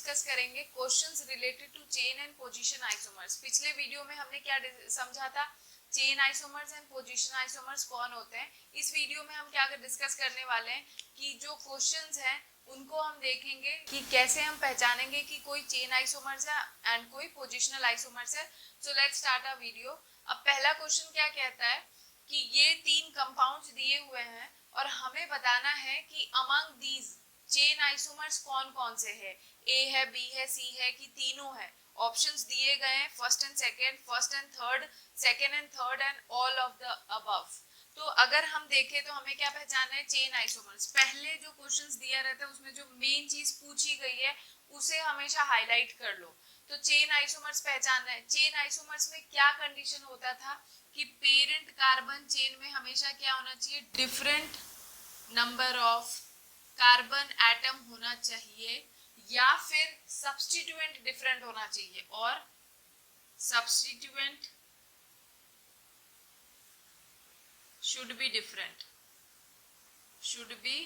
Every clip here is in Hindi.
डिस्कस करेंगे questions related to chain and position isomers. पिछले वीडियो में हमने क्या समझा था, chain isomers and position isomers कौन होते हैं। इस वीडियो में हम क्या डिस्कस करने वाले हैं कि जो क्वेश्चंस हैं उनको हम देखेंगे कि कैसे हम पहचानेंगे कि कोई चेन आइसोमर्स है एंड कोई पोजिशनल आइसोमर्स है। So let's start a video. अब पहला क्वेश्चन क्या कहता है कि ये तीन कंपाउंड्स दिए हुए हैं और हमें बताना है कि अमंग दीज चेन आइसोमर्स कौन कौन से है, ए है, बी है, सी है कि तीनों है। ऑप्शंस दिए गए हैं first and second, first and third, second and third and all of the above. तो अगर हम देखें तो हमें क्या पहचानना है, चेन आइसोमर्स। पहले जो क्वेश्चंस दिया रहता है उसमें जो मेन चीज पूछी गई है उसे हमेशा हाईलाइट कर लो। तो चेन आइसोमर्स पहचानना है। चेन आइसोमर्स में क्या कंडीशन होता था कि पेरेंट कार्बन चेन में हमेशा क्या होना चाहिए, different number of carbon atom होना चाहिए या फिर सब्स्टिट्यूएंट डिफरेंट होना चाहिए, और substituent should be different, should be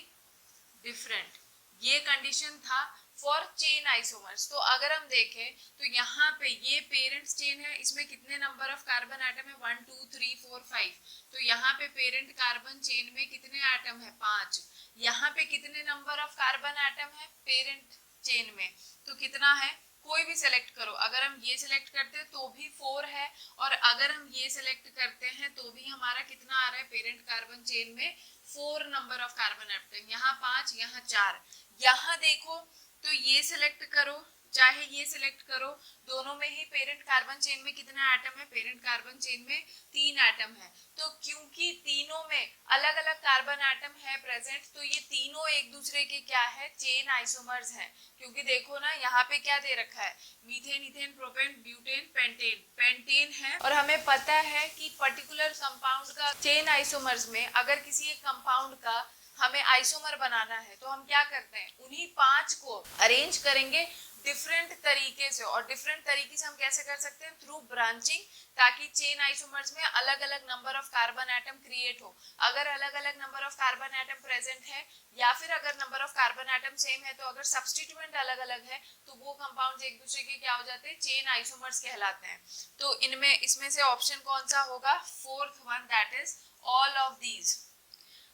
different. ये कंडीशन था फॉर चेन आइसोमर्स। तो अगर हम देखें तो यहाँ पे ये पेरेंट चेन है, इसमें कितने नंबर ऑफ कार्बन एटम है, 1 2 3 4 5। तो यहाँ पे पेरेंट कार्बन चेन में कितने एटम है, 5। यहाँ पे कितने नंबर ऑफ कार्बन एटम है पेरेंट चेन में, तो कितना है, कोई भी सिलेक्ट करो। अगर हम ये सिलेक्ट करते हैं तो भी 4 है, और अगर हम ये सिलेक्ट करते हैं तो भी हमारा कितना आ रहा है, पेरेंट कार्बन चेन में 4 नंबर ऑफ कार्बन एटम। यहाँ 5, यहाँ 4। यहाँ देखो तो ये सिलेक्ट करो चाहे ये सिलेक्ट करो, दोनों में ही पेरेंट कार्बन चेन में कितना एटम है, पेरेंट कार्बन चेन में 3 एटम है। तो क्योंकि तीनों में अलग अलग कार्बन एटम है प्रेजेंट, तो ये तीनों एक दूसरे के क्या है, चेन आइसोमर्स हैं। क्योंकि देखो ना यहाँ पे क्या दे रखा है, methane, ethane, propane, butane, pentane, pentane है। और हमें पता है कि पर्टिकुलर कंपाउंड का चेन आइसोमर्स में अगर किसी एक कंपाउंड का हमें आइसोमर बनाना है तो हम क्या करते हैं, उन्हीं 5 को अरेंज करेंगे डिफरेंट तरीके से। और डिफरेंट तरीके से हम कैसे कर सकते हैं, थ्रू ब्रांचिंग, ताकि चेन आइसोमर्स में अलग अलग number of carbon atom create हो। अगर अलग अलग number of carbon atom present है या फिर अगर number of carbon atom same है, तो अगर सब्स्टिट्यूएंट अलग अलग है तो वो कंपाउंड्स एक दूसरे के क्या हो जाते हैं, चेन आइसोमर्स कहलाते हैं। तो इनमें इसमें से ऑप्शन कौन सा होगा, fourth one, that is all of these.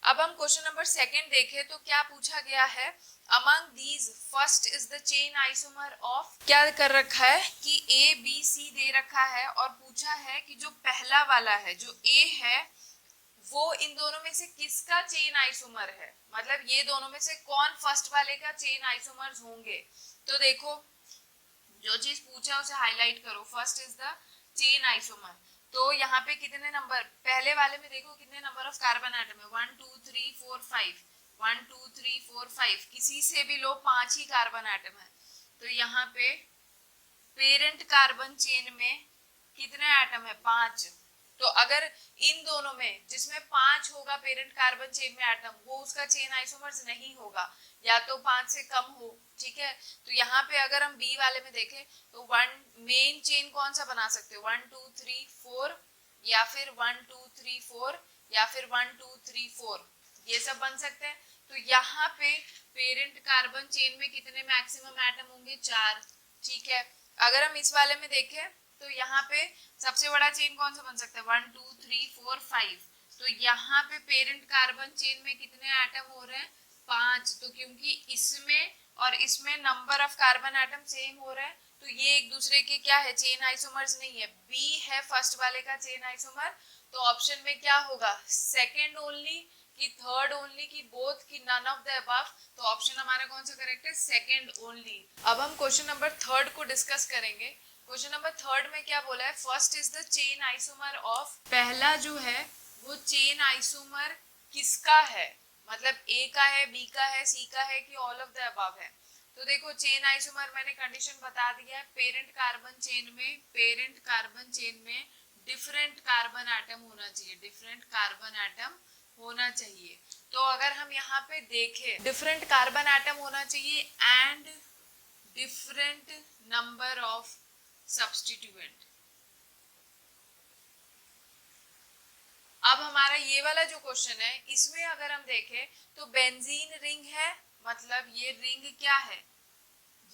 अब हम क्वेश्चन नंबर सेकंड देखें तो क्या पूछा गया है, among these first is the chain isomer of, क्या कर रखा है कि ए बी सी दे रखा है और पूछा है कि जो पहला वाला है, जो ए है, वो इन दोनों में से किसका चेन आइसोमर है, मतलब ये दोनों में से कौन फर्स्ट वाले का चेन आइसोमर्स होंगे। तो देखो जो चीज पूछा उसे हाईलाइट करो, first is the chain isomer. तो यहाँ पे कितने नंबर, पहले वाले में देखो कितने नंबर ऑफ कार्बन एटम है, 1 2 3 4 5, 1 2 3 4 5, किसी से भी लो 5 ही कार्बन एटम है। तो यहाँ पे पेरेंट कार्बन चेन में कितने एटम है, 5। तो अगर इन दोनों में जिसमें 5 होगा पेरेंट कार्बन चेन में एटम, वो उसका चेन आइसोमर्स नहीं होगा, या तो 5 से कम हो, ठीक है। तो यहाँ पे अगर हम बी वाले में देखें तो वन मेन चेन कौन सा बना सकते हो, 1 2 3 4, या फिर 1 2 3 4, या फिर 1 2 3 4, ये सब बन सकते हैं। तो यहाँ पे पेरेंट कार्बन चेन में कितने मैक्सिमम एटम होंगे, 4, ठीक है। अगर हम इस वाले में देखें तो यहाँ पे सबसे बड़ा चेन कौन सा बन सकता है, 1 2 3 4 5। तो यहाँ पे पेरेंट कार्बन चेन में कितने एटम हो रहे हैं, 5। तो क्योंकि इसमें और इसमें number of carbon atom same हो रहा है, तो ये एक दूसरे के क्या है, चेन आइसोमर्स नहीं है। बी है फर्स्ट वाले का चेन आइसोमर। तो ऑप्शन में क्या होगा, सेकेंड ओनली कि थर्ड ओनली कि बोथ कि नन ऑफ द अबव। तो ऑप्शन हमारा कौन सा करेक्ट है, सेकेंड ओनली। अब हम क्वेश्चन नंबर थर्ड को डिस्कस करेंगे। क्वेश्चन नंबर थर्ड में क्या बोला है, first is the chain isomer of, पहला जो है वो चेन आइसोमर किसका है, मतलब ए का है, बी का है, सी का है कि ऑल ऑफ द अबव है। तो देखो चेन आइसोमर मैंने कंडीशन बता दिया है, पेरेंट कार्बन चेन में, पेरेंट कार्बन चेन में डिफरेंट कार्बन एटम होना चाहिए, डिफरेंट कार्बन एटम होना चाहिए। तो अगर हम यहाँ पे देखें, डिफरेंट कार्बन एटम होना चाहिए and different number of substituent. अब हमारा ये वाला जो क्वेश्चन है, इसमें अगर हम देखें तो बेंजीन रिंग है, मतलब ये रिंग क्या है,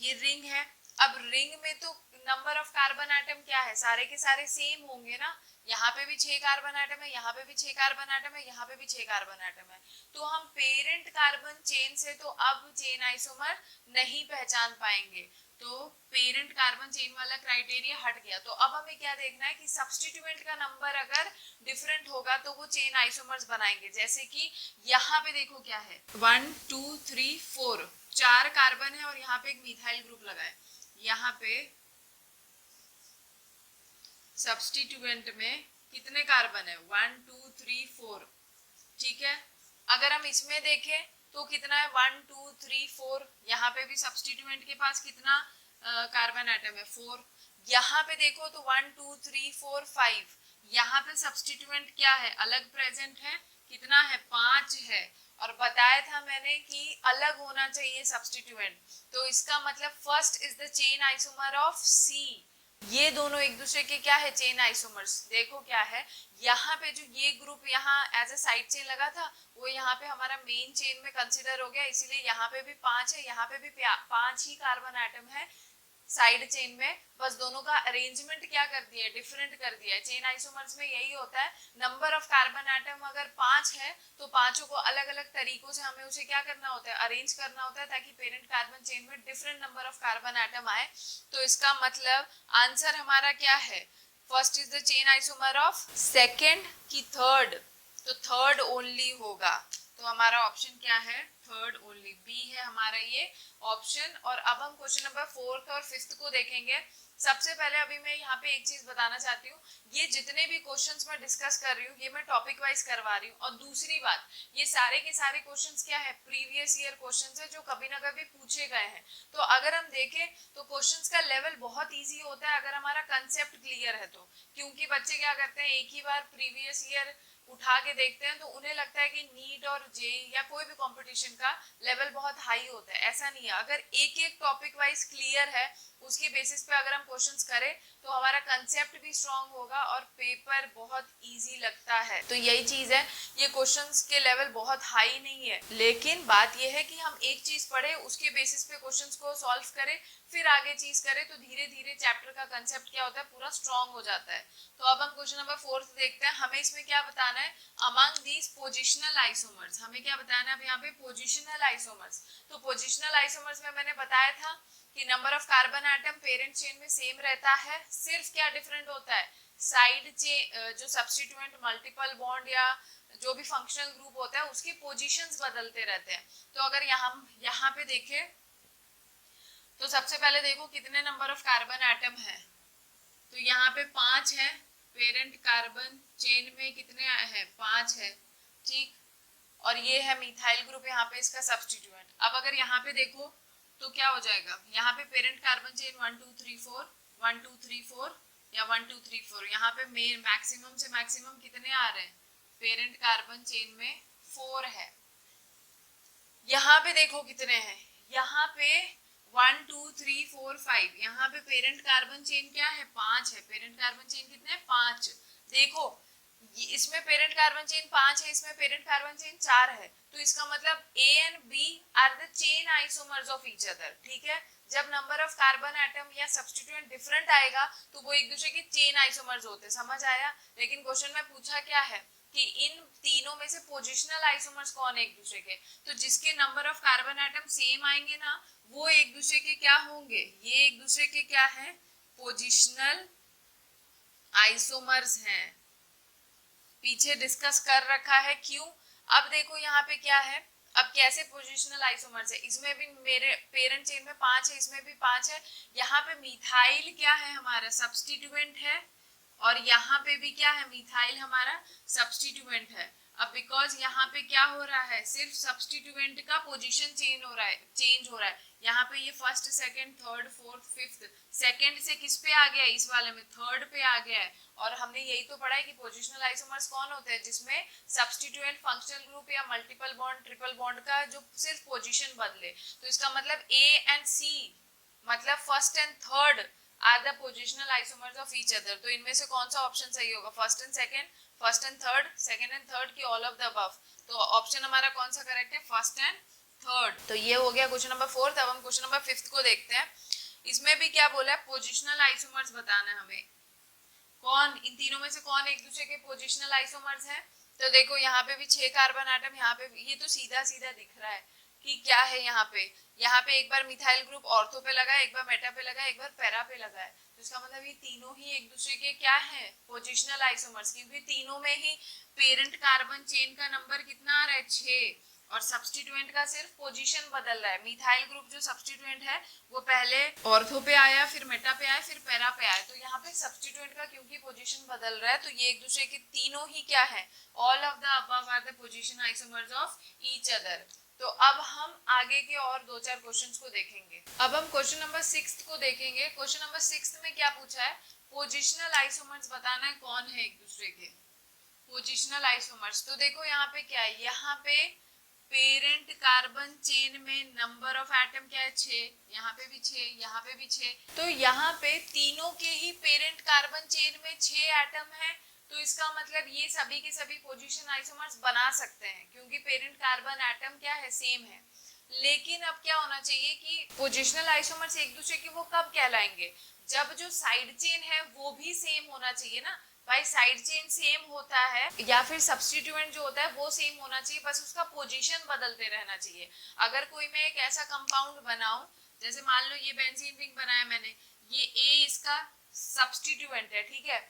ये रिंग है। अब रिंग में तो नंबर ऑफ कार्बन एटम क्या है, सारे के सारे सेम होंगे ना। यहाँ पे भी 6 कार्बन एटम है, यहाँ पे भी 6 कार्बन एटम है, यहाँ पे भी 6 कार्बन एटम है। तो हम पेरेंट कार्बन चेन से तो अब चेन आइसोमर नहीं पहचान पाएंगे, तो पेरेंट कार्बन चेन वाला क्राइटेरिया हट गया। तो अब हमें क्या देखना है कि सब्स्टिट्यूएंट का नंबर अगर डिफरेंट होगा तो वो चेन आइसोमर्स बनाएंगे। जैसे कि यहाँ पे देखो क्या है, 1 2 3 4 4 कार्बन है और यहाँ पे एक मिथाइल ग्रुप लगा है। यहाँ पे सब्स्टिट्यूएंट में कितने कार्बन है, 1 2 3 4, ठीक है। अगर हम इसमें देखें तो कितना है, 1 2 3 4। यहाँ पे भी सब्स्टिट्यूएंट के पास कितना कार्बन एटम है, 4। यहाँ पे देखो तो 1 2 3 4 5। यहाँ पे सब्स्टिट्यूएंट क्या है, अलग प्रेजेंट है, कितना है, 5 है। और बताया था मैंने कि अलग होना चाहिए सब्स्टिट्यूएंट, तो इसका मतलब first is the chain isomer of C. ये दोनों एक दूसरे के क्या है, चेन आइसोमर्स। देखो क्या है, यहाँ पे जो ये ग्रुप यहाँ एज ए साइड चेन लगा था, वो यहाँ पे हमारा मेन चेन में कंसीडर हो गया, इसीलिए यहाँ पे भी 5 है, यहाँ पे भी 5 ही कार्बन एटम है साइड चेन में। बस दोनों का अरेंजमेंट क्या कर दिया है, डिफरेंट कर दिया है। चेन आइसोमर्स में यही होता है, नंबर ऑफ कार्बन एटम अगर 5 है तो पांचों को अलग अलग तरीकों से हमें उसे क्या करना होता है, अरेंज करना होता है, ताकि पेरेंट कार्बन चेन में different number of carbon atom आए। तो इसका मतलब आंसर हमारा क्या है, first is the chain isomer of second की थर्ड, तो थर्ड ओनली होगा। तो हमारा ऑप्शन क्या है, थर्ड ओनली, बी है हमारा ये ऑप्शन। और अब हम क्वेश्चन नंबर 4th और 5th को देखेंगे। सबसे पहले अभी मैं यहाँ पे एक चीज बताना चाहती हूँ, ये जितने भी क्वेश्चंस मैं डिस्कस कर रही हूँ ये मैं टॉपिक वाइज करवा रही हूँ। और दूसरी बात, ये सारे के सारे क्वेश्चंस क्या है, प्रीवियस ईयर क्वेश्चंस है जो कभी ना कभी पूछे गए हैं। तो अगर हम देखें तो क्वेश्चंस का लेवल बहुत ईजी होता है अगर हमारा कंसेप्ट क्लियर है तो। क्योंकि बच्चे क्या करते हैं, एक ही बार प्रीवियस ईयर उठा के देखते हैं तो उन्हें लगता है कि नीट और जे या कोई भी कंपटीशन का लेवल बहुत हाई होता है। ऐसा नहीं है, अगर एक एक टॉपिक वाइज क्लियर है उसके बेसिस पे अगर हम क्वेश्चंस करें तो हमारा कंसेप्ट भी स्ट्रांग होगा और पेपर बहुत इजी लगता है। तो यही चीज है, ये क्वेश्चंस के लेवल बहुत हाई नहीं है, लेकिन बात यह है कि हम एक चीज पढ़े उसके बेसिस पे क्वेश्चंस को सॉल्व करें, फिर आगे चीज करें, तो धीरे धीरे चैप्टर का कंसेप्ट क्या होता है, पूरा स्ट्रांग हो जाता है। तो अब हम क्वेश्चन नंबर 4 देखते हैं। हमें इसमें क्या बताना है, अमंग दीज पोजिशनल आइसोमर्स, हमें क्या बताना है अब यहाँ पे, पोजिशनल आइसोमर्स। तो पोजिशनल आइसोमर्स में मैंने बताया था कि number of carbon atom parent chain में सेम रहता है, सिर्फ क्या डिफरेंट होता है, साइड चेन जो सब्स्टिट्यूएंट मल्टीपल बॉन्ड या जो भी फंक्शनल ग्रुप होता है उसके पोजीशंस बदलते रहते हैं। तो अगर यहाँ पे देखें तो सबसे पहले देखो कितने नंबर ऑफ कार्बन एटम है, तो यहाँ पे 5 है, पेरेंट कार्बन चेन में कितने है, 5 है, ठीक। और ये है मिथाइल ग्रुप यहाँ पे इसका सब्स्टिट्यूएंट। अब अगर यहाँ पे देखो तो क्या हो जाएगा, यहाँ पे पेरेंट कार्बन चेन 1 2 3 4 1 2 3 4 या 1 2 3 4, यहाँ पे मैक्सिमम से मैक्सिमम कितने आ रहे हैं, पेरेंट कार्बन चेन में 4 है। यहाँ पे देखो कितने हैं, यहाँ पे 1 2 3 4 5, यहाँ पे पेरेंट कार्बन चेन क्या है, 5 है। पेरेंट कार्बन चेन कितने हैं, 5। देखो इसमें पेरेंट कार्बन चेन 5 है, इसमें पेरेंट कार्बन चेन 4 है, तो इसका मतलब A and B are the chain isomers of each other, ठीक है। जब नंबर ऑफ कार्बन एटम या सब्स्टिट्यूएंट डिफरेंट आएगा तो वो एक दूसरे के चेन आइसोमर्स होते हैं, समझ आया। लेकिन क्वेश्चन में पूछा क्या है कि इन तीनों में से पोजिशनल आइसोमर्स कौन है एक दूसरे के, तो जिसके number of carbon atom same आएंगे ना वो एक दूसरे के क्या होंगे, ये एक दूसरे के क्या है, पोजिशनल आइसोमर्स हैं। पीछे डिस्कस कर रखा है, क्यों। अब देखो यहाँ पे क्या है, अब कैसे पोजिशनल आइसोमर्स है, इसमें भी मेरे पेरेंट चेन में 5 है, इसमें भी 5 है। यहाँ पे मिथाइल क्या है हमारा, सब्स्टिट्यूएंट है, और यहाँ पे भी क्या है, मिथाइल हमारा सब्स्टिट्यूएंट है। अब बिकॉज यहाँ पे क्या हो रहा है, सिर्फ सब्स्टिट्यूएंट का पोजीशन चेंज हो रहा है। यहाँ पे ये first second third fourth fifth, second से किस पे आ गया है, इस वाले में थर्ड पे आ गया है। और हमने यही तो पढ़ा है कि पोजिशनल आइसोमर्स कौन होते हैं, जिसमें सब्स्टिट्यूएंट फंक्शनल ग्रुप या मल्टीपल बॉन्ड ट्रिपल बॉन्ड का जो सिर्फ पोजीशन बदले। तो इसका मतलब A एंड C, मतलब first and third are the positional isomers of each other. तो इनमें से कौन सा ऑप्शन सही होगा, first and second, first and third, second and third की ऑल ऑफ द अबव। तो ऑप्शन हमारा कौन सा करेक्ट है, फर्स्ट एंड थर्ड। तो ये हो गया क्वेश्चन नंबर 4। अब हम क्वेश्चन नंबर 5 को देखते हैं। इसमें भी क्या बोला है, पोजिशनल आइसोमर्स बताना है हमें। कौन इन तीनों में से कौन एक दूसरे के पोजिशनल आइसोमर्स हैं? तो देखो यहाँ पे भी 6 कार्बन एटम, यहाँ पे ये तो सीधा सीधा दिख रहा है कि क्या है यहाँ पे एक बार मिथाइल ग्रुप ऑर्थो पे लगा है, एक बार मेटा पे लगा है, एक बार पैरा पे लगा है। तो इसका मतलब ये तीनों ही एक दूसरे के क्या है, पोजिशनल आइसोमर्स, क्योंकि तीनों में ही पेरेंट कार्बन चेन का नंबर कितना आ रहा है, 6, और सब्स्टिट्यूएंट का सिर्फ पोजीशन बदल रहा है। मिथाइल ग्रुप जो सब्स्टिट्यूएंट है वो पहले ऑर्थो पे आया, फिर मेटा पे आया, फिर पैरा पे आया। तो यहाँ पे सब्स्टिट्यूएंट का क्योंकि पोजीशन बदल रहा है तो ये एक दूसरे के तीनों ही क्या है, all of the above are the position isomers of each other. तो अब हम आगे के और 2-4 क्वेश्चंस को देखेंगे। अब हम क्वेश्चन नंबर 6 को देखेंगे। क्वेश्चन नंबर 6 में क्या पूछा है, पोजिशनल आइसोमर्स बताना है कौन है एक दूसरे के पोजिशनल आइसोमर्स। तो देखो यहाँ पे क्या है, यहाँ पे पेरेंट कार्बन चेन में नंबर ऑफ एटम क्या है, 6, यहाँ पे भी 6, यहाँ पे भी 6। तो यहाँ पे तीनों के ही पेरेंट कार्बन चेन में 6 एटम है। तो इसका मतलब ये सभी के सभी पोजीशन आइसोमर्स बना सकते हैं क्योंकि पेरेंट कार्बन एटम क्या है, सेम है। लेकिन अब क्या होना चाहिए कि पोजिशनल आइसोमर्स एक दूसरे के वो कब कहलाएंगे, जब जो साइड चेन है वो भी सेम होना चाहिए ना भाई। साइड चेन सेम होता है या फिर सब्स्टिट्यूएंट जो होता है वो सेम होना चाहिए, बस उसका पोजीशन बदलते रहना चाहिए। अगर कोई मैं एक ऐसा कंपाउंड बनाऊं, जैसे मान लो ये बेंजीन रिंग बनाया मैंने, ये ए इसका सब्स्टिट्यूएंट है, ठीक है,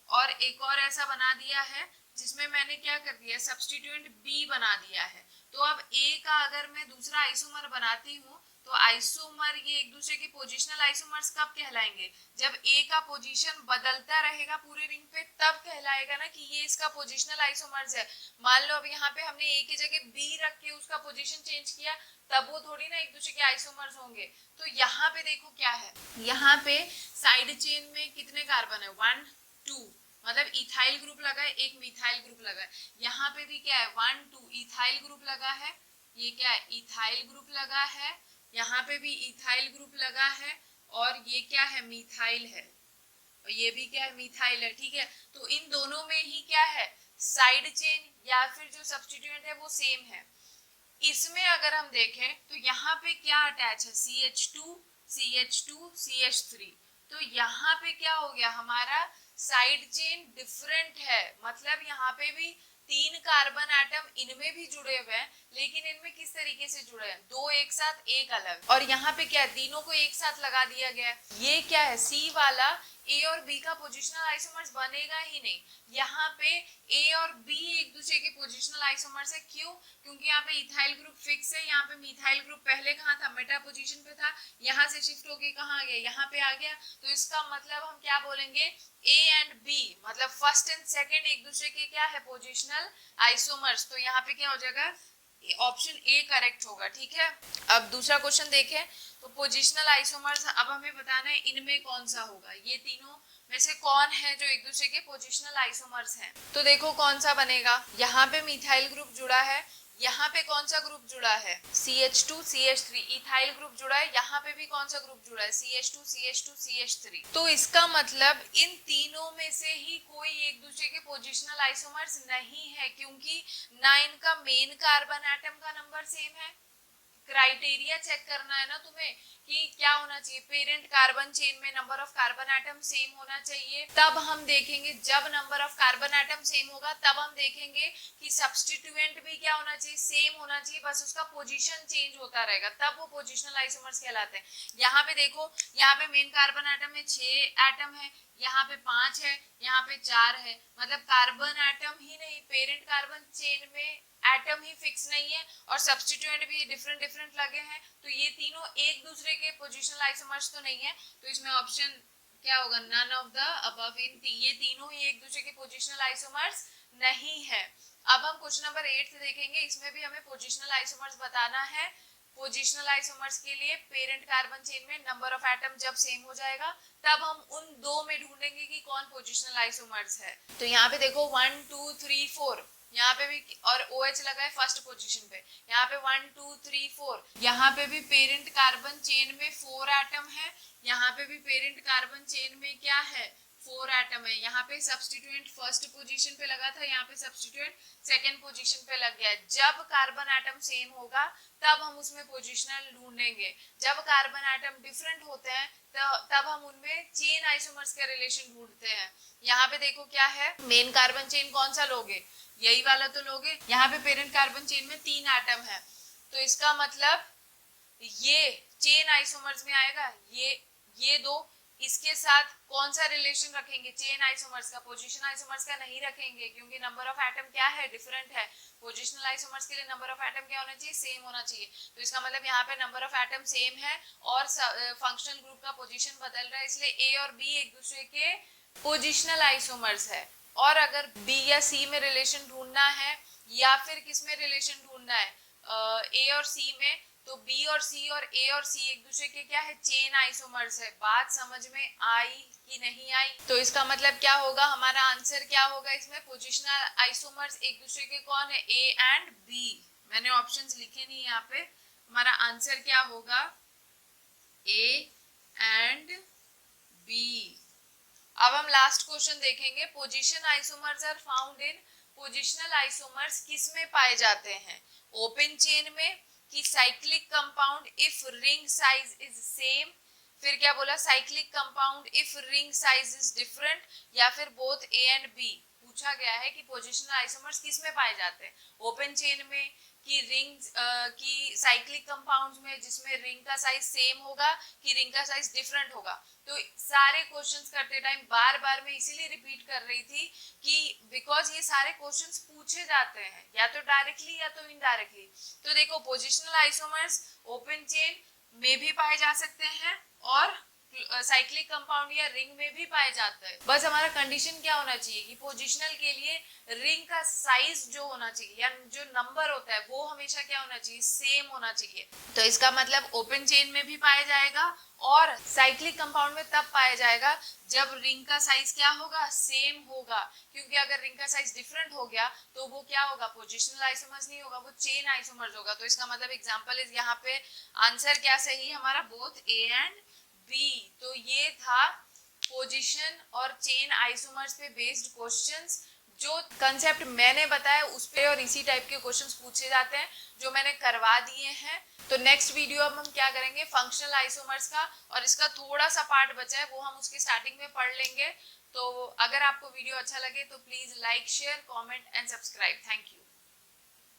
और एक और ऐसा बना दिया है जिसमें मैंने क्या कर दिया, सब्स्टिट्यूएंट बी बना दिया है। तो अब ए का अगर मैं दूसरा आइसोमर बनाती हूँ तो आइसोमर ये एक दूसरे के पोजिशनल आइसोमर्स कब कहलाएंगे, जब ए का पोजीशन बदलता रहेगा पूरे रिंग पे, तब कहलाएगा ना कि ये इसका पोजिशनल आइसोमर्स है। मान लो अब यहाँ पे हमने ए की जगह बी रख के उसका पोजीशन चेंज किया, तब वो थोड़ी ना एक दूसरे के आइसोमर्स होंगे। तो यहाँ पे देखो क्या है, यहाँ पे साइड चेन में कितने कार्बन है, 1 2, मतलब इथाइल ग्रुप लगा है, एक मिथाइल ग्रुप लगा है। यहाँ पे भी क्या है, 1 2 इथाइल ग्रुप लगा है, ये क्या है, इथाइल ग्रुप लगा है, यहाँ पे भी इथाइल ग्रुप लगा है, और ये क्या है, मिथाइल है, और ये भी क्या है, मिथाइल है, ठीक है। तो इन दोनों में ही क्या है, साइड चेन या फिर जो सब्स्टिट्यूएंट है वो सेम है। इसमें अगर हम देखें तो यहाँ पे क्या अटैच है, CH2 CH2 CH3। तो यहाँ पे क्या हो गया, हमारा साइड चेन डिफरेंट है, मतलब यहाँ पे भी 3 कार्बन एटम इनमें भी जुड़े हुए हैं, लेकिन इनमें किस तरीके से जुड़े हैं, 2 एक साथ एक अलग। और यहाँ पे क्या है, तीनों को एक साथ लगा दिया गया है। ये क्या है, सी वाला ए और बी का पोजिशनल आइसोमर्स बनेगा ही नहीं। यहाँ पे ए और बी एक दूसरे के पोजिशनल आइसोमर्स है, क्यों, क्योंकि यहाँ पे इथाइल ग्रुप फिक्स है, यहाँ पे मिथाइल ग्रुप पहले कहाँ था, मेटा पोजीशन पे था, यहाँ से शिफ्ट होके कहाँ आ गया, यहाँ पे आ गया। तो इसका मतलब हम क्या बोलेंगे, ए एंड बी मतलब फर्स्ट एंड सेकंड एक दूसरे के क्या है, पोजिशनल आइसोमर्स। तो यहाँ पे क्या हो जाएगा, ऑप्शन ए करेक्ट होगा, ठीक है। अब दूसरा क्वेश्चन देखें तो पोजिशनल आइसोमर्स अब हमें बताना है इनमें कौन सा होगा, ये तीनों में से कौन है जो एक दूसरे के पोजिशनल आइसोमर्स हैं। तो देखो कौन सा बनेगा, यहाँ पे मिथाइल ग्रुप जुड़ा है, यहाँ पे कौन सा ग्रुप जुड़ा है, CH2 CH3, इथाइल ग्रुप जुड़ा है, यहाँ पे भी कौन सा ग्रुप जुड़ा है, CH2 CH2 CH3। तो इसका मतलब इन तीनों में से ही कोई एक दूसरे के पोजिशनल आइसोमर्स नहीं है, क्योंकि ना इनका मेन कार्बन एटम का नंबर सेम है। क्राइटेरिया चेक करना है ना तुम्हें कि क्या होना चाहिए, पेरेंट कार्बन चेन में number of carbon atom same होना चाहिए, तब हम देखेंगे। जब number of carbon atom same होगा तब हम देखेंगे कि सब्स्टिट्यूएंट भी क्या होना चाहिए, सेम होना चाहिए, बस उसका पोजीशन चेंज होता रहेगा, तब वो पोजिशनल आइसोमर्स कहलाते हैं। यहाँ पे देखो, यहाँ पे मेन कार्बन एटम में 6 एटम है, यहाँ पे 5 है, यहाँ पे 4 है, मतलब कार्बन एटम ही नहीं, पेरेंट कार्बन चेन में एटम ही फिक्स नहीं है और सब्स्टिट्यूएंट भी डिफरेंट डिफरेंट लगे हैं। तो ये तीनों एक दूसरे के पोजिशनल आइसोमर्स तो नहीं है। तो इसमें ऑप्शन क्या होगा, नन ऑफ द अबव। ये तीनों ही एक दूसरे के पोजिशनल आइसोमर्स नहीं है। अब हम क्वेश्चन नंबर 8 देखेंगे, इसमें भी हमें पोजिशनल आइसोमर्स बताना है। पोजिशनल आइसोमर्स के लिए पेरेंट कार्बन चेन में नंबर ऑफ एटम जब सेम हो जाएगा तब हम उन दो में ढूंढेंगे कि कौन पोजिशनल आइसोमर्स है। तो यहाँ पे देखो 1 2 3 4, यहाँ पे भी, और OH लगा है फर्स्ट पोजीशन पे, यहाँ पे 1 2 3 4, यहाँ पे भी पेरेंट कार्बन चेन में 4 एटम है, यहाँ पे भी पेरेंट कार्बन चेन में क्या है, 4 एटम है, यहाँ पे सब्स्टिट्यूएंट फर्स्ट पोजीशन पे लगा था, यहाँ पे सब्स्टिट्यूएंट सेकंड पोजीशन पे लग गया। जब कार्बन एटम सेम होगा तब हम उसमें पोजीशनल ढूंढेंगे, जब कार्बन एटम डिफरेंट होते हैं तब हम उनमें चेन आइसोमर्स के रिलेशन ढूंढते हैं। यहाँ पे देखो क्या है, मेन कार्बन चेन कौन सा लोगे, यही वाला तो लोगे। यहाँ पे पेरेंट कार्बन चेन में 3 एटम है, तो इसका मतलब ये चेन आइसोमर्स में आएगा। ये दो, इसके साथ कौन सा रिलेशन रखेंगे, चेन आइसोमर्स का, पोजीशन आइसोमर्स का नहीं रखेंगे, क्योंकि नंबर ऑफ एटम क्या है, डिफरेंट है। पोजिशनल आइसोमर्स के लिए नंबर ऑफ एटम क्या होना चाहिए, सेम होना चाहिए। तो इसका मतलब यहाँ पे नंबर ऑफ एटम सेम है और फंक्शनल ग्रुप का पोजीशन बदल रहा है, इसलिए ए और बी एक दूसरे के पोजिशनल आइसोमर्स है। और अगर बी या सी में रिलेशन ढूंढना है या फिर किस में रिलेशन ढूंढना है, ए और सी में, तो बी और सी और ए और सी एक दूसरे के क्या है, चेन आइसोमर्स है। बात समझ में आई कि नहीं आई? तो इसका मतलब क्या होगा, हमारा आंसर क्या होगा इसमें, पोजिशनल आइसोमर्स एक दूसरे के कौन है, ए एंड बी। मैंने ऑप्शंस लिखे नहीं यहाँ पे, हमारा आंसर क्या होगा, ए एंड बी। अब हम लास्ट क्वेश्चन देखेंगे, position isomers are found in, positional isomers किस में पाए जाते हैं, ओपन चेन में, कि cyclic compound if ring size is same, फिर क्या बोला, cyclic compound if ring size is different, या फिर बोथ ए एंड बी। पूछा गया है कि पोजिशनल आइसोमर्स किस में पाए जाते हैं, ओपन चेन में, कि रिंग की साइक्लिक कंपाउंड्स में जिसमें रिंग का साइज सेम होगा, कि रिंग का साइज डिफरेंट होगा। तो सारे क्वेश्चंस करते टाइम बार बार मैं इसीलिए रिपीट कर रही थी कि बिकॉज ये सारे क्वेश्चंस पूछे जाते हैं या तो डायरेक्टली या तो इनडायरेक्टली। तो देखो, पोजिशनल आइसोमर्स ओपन चेन में भी पाए जा सकते हैं और साइक्लिक कंपाउंड या रिंग में भी पाए जाता है। बस हमारा कंडीशन क्या होना चाहिए कि पोजिशनल के लिए रिंग का साइज जो होना चाहिए या जो नंबर होता है वो हमेशा क्या होना चाहिए, सेम होना चाहिए। तो इसका मतलब ओपन चेन में भी पाया जाएगा और साइक्लिक कंपाउंड में तब पाया जाएगा जब रिंग का साइज क्या होगा, सेम होगा। क्योंकि अगर रिंग का साइज डिफरेंट हो गया तो वो क्या होगा, पोजिशनल आइसोमर्स नहीं होगा, वो चेन आइसोमर्स होगा। तो इसका मतलब एग्जांपल इज, यहाँ पे आंसर क्या सही हमारा, बोथ ए एंड बी। तो ये था पोजीशन और चेन आइसोमर्स पे बेस्ड क्वेश्चंस। जो कंसेप्ट मैंने बताया उस पे और इसी टाइप के क्वेश्चंस पूछे जाते हैं जो मैंने करवा दिए हैं। तो नेक्स्ट वीडियो अब हम क्या करेंगे, फंक्शनल आइसोमर्स का, और इसका थोड़ा सा पार्ट बचा है वो हम उसके स्टार्टिंग में पढ़ लेंगे। तो अगर आपको वीडियो अच्छा लगे तो please like, share, comment and subscribe. Thank you.